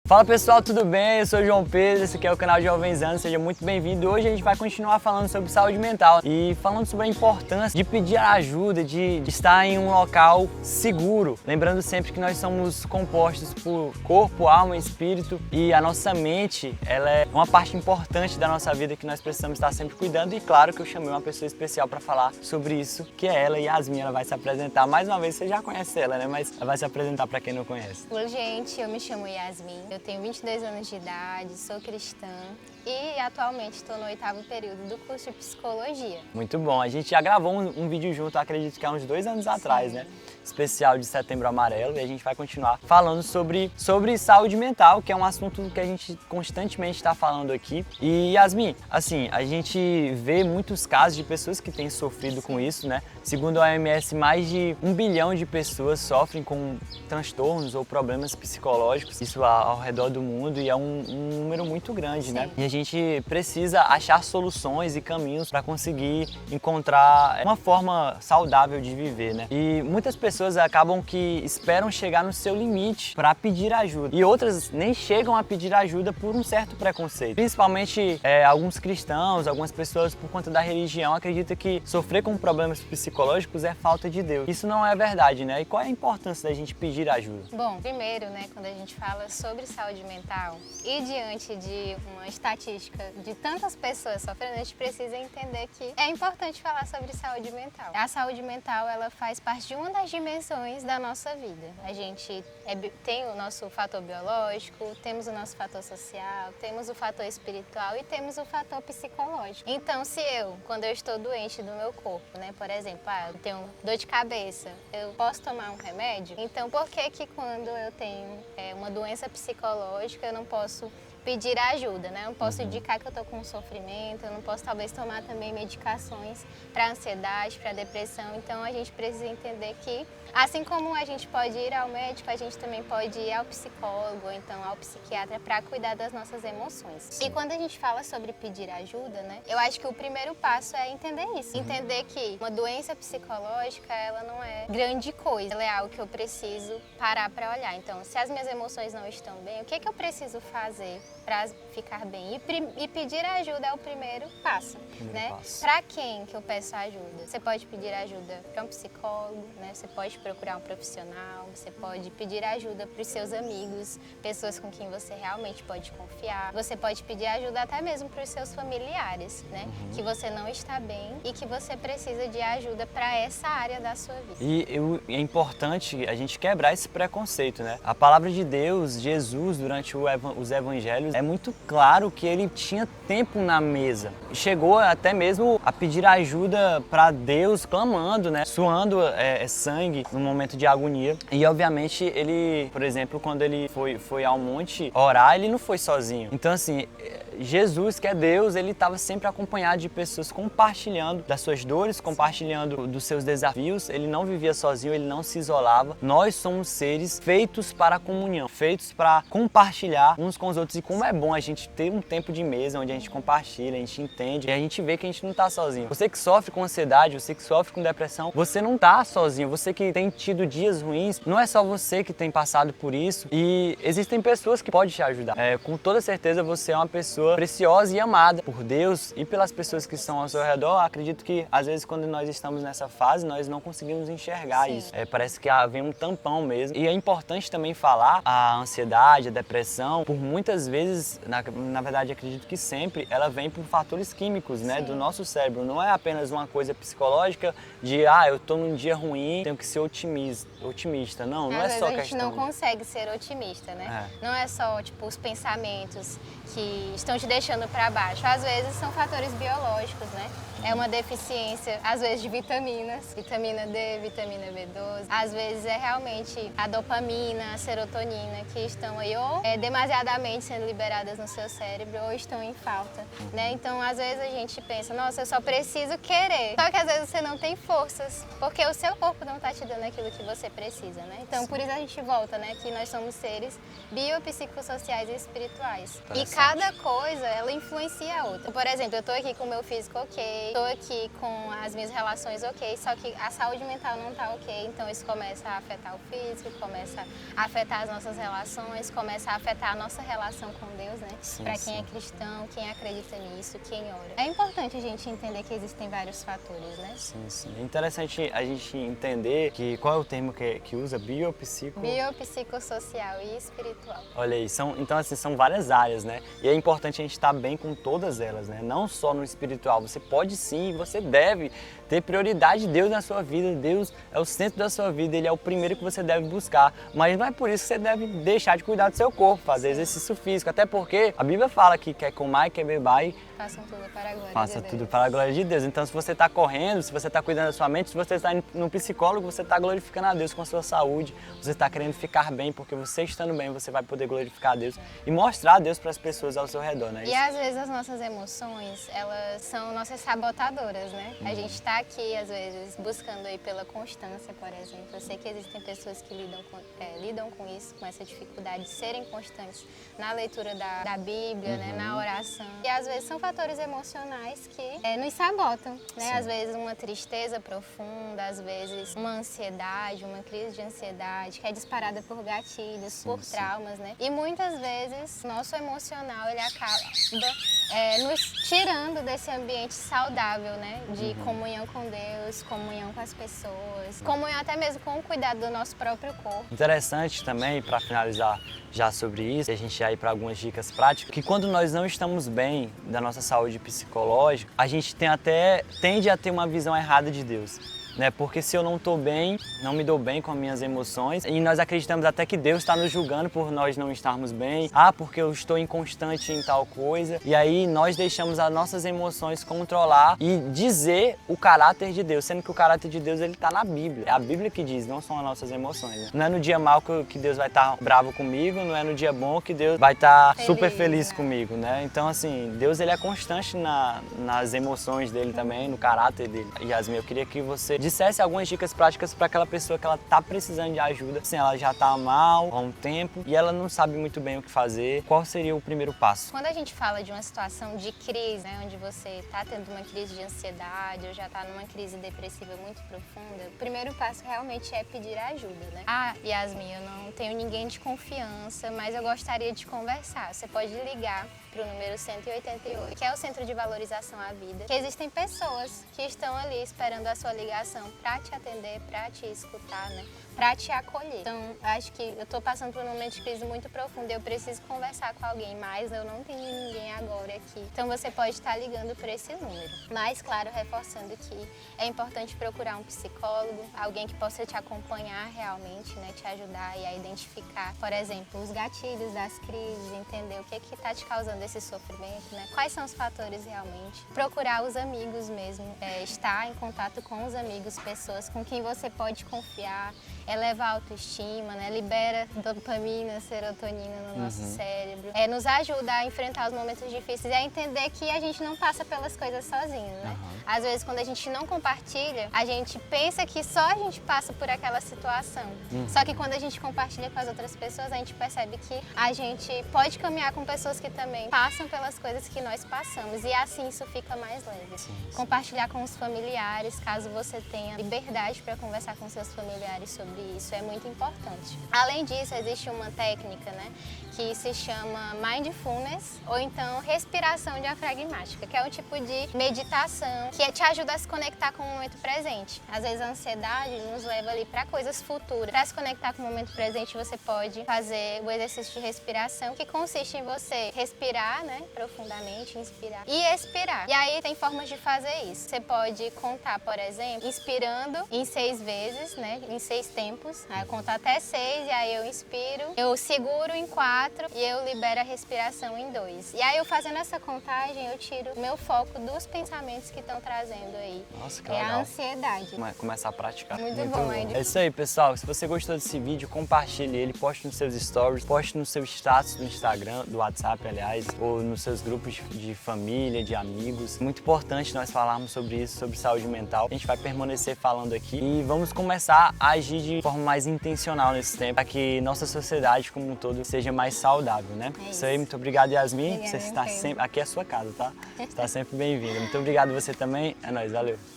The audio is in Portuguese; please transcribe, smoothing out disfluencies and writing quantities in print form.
Fala pessoal, tudo bem? Eu sou o João Pedro, esse aqui é o canal Jovens Anos, seja muito bem-vindo. Hoje a gente vai continuar falando sobre saúde mental e falando sobre a importância de pedir ajuda, de estar em um local seguro. Lembrando sempre que nós somos compostos por corpo, alma e espírito e a nossa mente, ela é uma parte importante da nossa vida que nós precisamos estar sempre cuidando e claro que eu chamei uma pessoa especial para falar sobre isso, que é ela, Yasmin. Ela vai se apresentar. Mais uma vez, você já conhece ela, né? Mas ela vai se apresentar para quem não conhece. Oi gente, eu me chamo Yasmin. Eu tenho 22 anos de idade, sou cristã e atualmente estou no 8º período do curso de psicologia. Muito bom, a gente já gravou um vídeo junto, acredito que há uns 2 anos atrás, né? Especial de Setembro Amarelo, e a gente vai continuar falando sobre saúde mental, que é um assunto que a gente constantemente está falando aqui. E Yasmin, assim, a gente vê muitos casos de pessoas que têm sofrido com isso, né? Segundo a OMS, mais de 1 bilhão de pessoas sofrem com transtornos ou problemas psicológicos, isso ao redor do mundo, e é um número muito grande, né? E a gente precisa achar soluções e caminhos para conseguir encontrar uma forma saudável de viver, né? E muitas pessoas acabam que esperam chegar no seu limite para pedir ajuda, e outras nem chegam a pedir ajuda por um certo preconceito. Principalmente alguns cristãos, algumas pessoas por conta da religião acreditam que sofrer com problemas psicológicos é falta de Deus. Isso não é verdade, né? E qual é a importância da gente pedir ajuda? Bom, primeiro, né, quando a gente fala sobre saúde mental e diante de uma estatística de tantas pessoas sofrendo, a gente precisa entender que é importante falar sobre saúde mental. A saúde mental, ela faz parte de uma das dimensões da nossa vida. A gente tem o nosso fator biológico, temos o nosso fator social, temos o fator espiritual e temos o fator psicológico. Então, se quando eu estou doente do meu corpo, né, por exemplo, eu tenho dor de cabeça, eu posso tomar um remédio? Então, por que quando eu tenho uma doença psicológica, eu não posso pedir ajuda, né? Eu não posso indicar que eu estou com sofrimento, eu não posso talvez tomar também medicações para ansiedade, para depressão. Então a gente precisa entender que, assim como a gente pode ir ao médico, a gente também pode ir ao psicólogo, ou então ao psiquiatra para cuidar das nossas emoções. Sim. E quando a gente fala sobre pedir ajuda, né? Eu acho que o primeiro passo é entender isso, entender que uma doença psicológica, ela não é grande coisa, ela é algo que eu preciso parar para olhar. Então, se as minhas emoções não estão bem, o que eu preciso fazer para ficar bem? E pedir ajuda é o primeiro passo, né? Para quem que eu peço ajuda? Você pode pedir ajuda para um psicólogo, né? Você pode procurar um profissional, você pode pedir ajuda para os seus amigos, pessoas com quem você realmente pode confiar. Você pode pedir ajuda até mesmo para os seus familiares, né? Que você não está bem e que você precisa de ajuda para essa área da sua vida. E é importante a gente quebrar esse preconceito, né? A palavra de Deus, Jesus, durante os evangelhos, é muito claro que ele tinha tempo na mesa. Chegou até mesmo a pedir ajuda para Deus, clamando, né? Suando sangue no momento de agonia. E obviamente ele, por exemplo, quando ele foi ao monte orar, ele não foi sozinho. Então assim, Jesus, que é Deus, ele estava sempre acompanhado de pessoas compartilhando das suas dores, compartilhando dos seus desafios. Ele não vivia sozinho, ele não se isolava. Nós somos seres feitos para a comunhão, feitos para compartilhar uns com os outros. E como é bom a gente ter um tempo de mesa onde a gente compartilha, a gente entende e a gente vê que a gente não está sozinho. Você que sofre com ansiedade, você que sofre com depressão, você não está sozinho. Você que tem tido dias ruins, não é só você que tem passado por isso. E existem pessoas que podem te ajudar. Com toda certeza você é uma pessoa preciosa e amada por Deus e pelas pessoas que estão ao seu redor. Acredito que às vezes quando nós estamos nessa fase, nós não conseguimos enxergar isso. Parece que vem um tampão mesmo. E é importante também falar a ansiedade, a depressão, por muitas vezes, na verdade acredito que sempre, ela vem por fatores químicos, né, do nosso cérebro. Não é apenas uma coisa psicológica de, eu tô num dia ruim, tenho que ser otimista. Não é só questão. A gente não consegue ser otimista, né? Não é só, tipo, os pensamentos que estão te deixando para baixo. Às vezes são fatores biológicos, né? É uma deficiência, às vezes, de vitaminas, vitamina D, vitamina B12. Às vezes é realmente a dopamina, a serotonina, que estão aí ou demasiadamente sendo liberadas no seu cérebro ou estão em falta, né? Então, às vezes a gente pensa, nossa, eu só preciso querer. Só que às vezes você não tem forças, porque o seu corpo não está te dando aquilo que você precisa, né? Então, por isso a gente volta, né? Que nós somos seres biopsicossociais e espirituais. E cada coisa coisa, ela influencia a outra. Por exemplo, eu tô aqui com o meu físico ok, tô aqui com as minhas relações ok, só que a saúde mental não tá ok, então isso começa a afetar o físico, começa a afetar as nossas relações, começa a afetar a nossa relação com Deus, né? Para quem é cristão, quem acredita nisso, quem ora. É importante a gente entender que existem vários fatores, né? Sim. É interessante a gente entender que qual é o termo que usa? Biopsicossocial e espiritual. Olha aí, então assim, são várias áreas, né? E é importante a gente estar bem com todas elas, né? Não só no espiritual, você pode sim, você deve ter prioridade de Deus na sua vida. Deus é o centro da sua vida, Ele é o primeiro que você deve buscar. Mas não é por isso que você deve deixar de cuidar do seu corpo, fazer exercício físico. Até porque a Bíblia fala que quer comer, quer beber e façam tudo para a glória de Deus. Faça tudo para a glória de Deus. Então, se você está correndo, se você está cuidando da sua mente, se você está indo no psicólogo, você está glorificando a Deus com a sua saúde. Você está querendo ficar bem, porque você estando bem, você vai poder glorificar a Deus e mostrar a Deus para as pessoas ao seu redor, né? E às vezes as nossas emoções, elas são nossas sabotadoras, né? A gente está aqui, às vezes, buscando aí pela constância, por exemplo. Eu sei que existem pessoas que lidam com isso, com essa dificuldade de serem constantes na leitura da Bíblia, né? Na oração. E às vezes são fatores emocionais que nos sabotam, né? Às vezes uma tristeza profunda, às vezes uma ansiedade, uma crise de ansiedade que é disparada por gatilhos, por traumas, né? E muitas vezes nosso emocional ele acaba nos tirando desse ambiente saudável, né? De comunhão com Deus, comunhão com as pessoas, comunhão até mesmo com o cuidado do nosso próprio corpo. Interessante também, para finalizar já sobre isso, a gente ir para algumas dicas práticas, que quando nós não estamos bem da nossa saúde psicológica, a gente tende a ter uma visão errada de Deus. Né? Porque se eu não estou bem, não me dou bem com as minhas emoções e nós acreditamos até que Deus está nos julgando por nós não estarmos bem, porque eu estou inconstante em tal coisa, e aí nós deixamos as nossas emoções controlar e dizer o caráter de Deus, sendo que o caráter de Deus ele está na Bíblia, é a Bíblia que diz, não são as nossas emoções. Né? Não é no dia mal que Deus vai estar bravo comigo, não é no dia bom que Deus vai estar super feliz comigo, né? Então assim, Deus ele é constante nas emoções dele também, no caráter dele. Yasmin, eu queria que você dissesse algumas dicas práticas para aquela pessoa que ela tá precisando de ajuda, assim, ela já tá mal há um tempo e ela não sabe muito bem o que fazer. Qual seria o primeiro passo? Quando a gente fala de uma situação de crise, né, onde você tá tendo uma crise de ansiedade ou já tá numa crise depressiva muito profunda, o primeiro passo realmente é pedir ajuda, né? Yasmin, eu não tenho ninguém de confiança, mas eu gostaria de conversar. Você pode ligar para o número 188, que é o Centro de Valorização à Vida, que existem pessoas que estão ali esperando a sua ligação para te atender, para te escutar, né? Para te acolher. Então, acho que eu estou passando por um momento de crise muito profundo, eu preciso conversar com alguém, mas eu não tenho ninguém agora aqui. Então, você pode estar ligando por esse número. Mas, claro, reforçando que é importante procurar um psicólogo, alguém que possa te acompanhar realmente, né? Te ajudar a identificar, por exemplo, os gatilhos das crises, entender o que está te causando esse sofrimento, né? Quais são os fatores realmente. Procurar os amigos mesmo, estar em contato com os amigos, pessoas com quem você pode confiar, eleva a autoestima, né? Libera dopamina, serotonina no nosso cérebro, nos ajuda a enfrentar os momentos difíceis e a entender que a gente não passa pelas coisas sozinho, né? Às vezes, quando a gente não compartilha, a gente pensa que só a gente passa por aquela situação. Só que quando a gente compartilha com as outras pessoas, a gente percebe que a gente pode caminhar com pessoas que também passam pelas coisas que nós passamos e assim isso fica mais leve. Compartilhar com os familiares, caso você tenha liberdade para conversar com seus familiares sobre isso, é muito importante. Além disso, existe uma técnica, né, que se chama Mindfulness, ou então respiração diafragmática, que é um tipo de meditação que te ajuda a se conectar com o momento presente. Às vezes a ansiedade nos leva ali para coisas futuras. Para se conectar com o momento presente, você pode fazer o exercício de respiração, que consiste em você respirar, né, profundamente, inspirar e expirar. E aí tem formas de fazer isso. Você pode contar, por exemplo, inspirando em 6 vezes, né, em 6 tempos. Aí eu conto até 6 e aí eu inspiro, eu seguro em 4 e eu libero a respiração em 2. E aí eu fazendo essa contagem, eu tiro o meu foco dos pensamentos que estão trazendo aí. Nossa, que legal. A ansiedade. Começar a praticar. Muito bom. É isso aí, pessoal. Se você gostou desse vídeo, compartilhe ele, poste nos seus stories, poste no seu status do Instagram, do WhatsApp, aliás, ou nos seus grupos de família, de amigos. Muito importante nós falarmos sobre isso, sobre saúde mental. A gente vai permanecer falando aqui e vamos começar a agir de de forma mais intencional nesse tempo, para que nossa sociedade como um todo seja mais saudável, né? É Isso aí, muito obrigado, Yasmin. Obrigada, Você está Pedro. sempre, aqui é a sua casa, tá? Você está sempre bem-vinda. Muito obrigado você também. É nóis, valeu.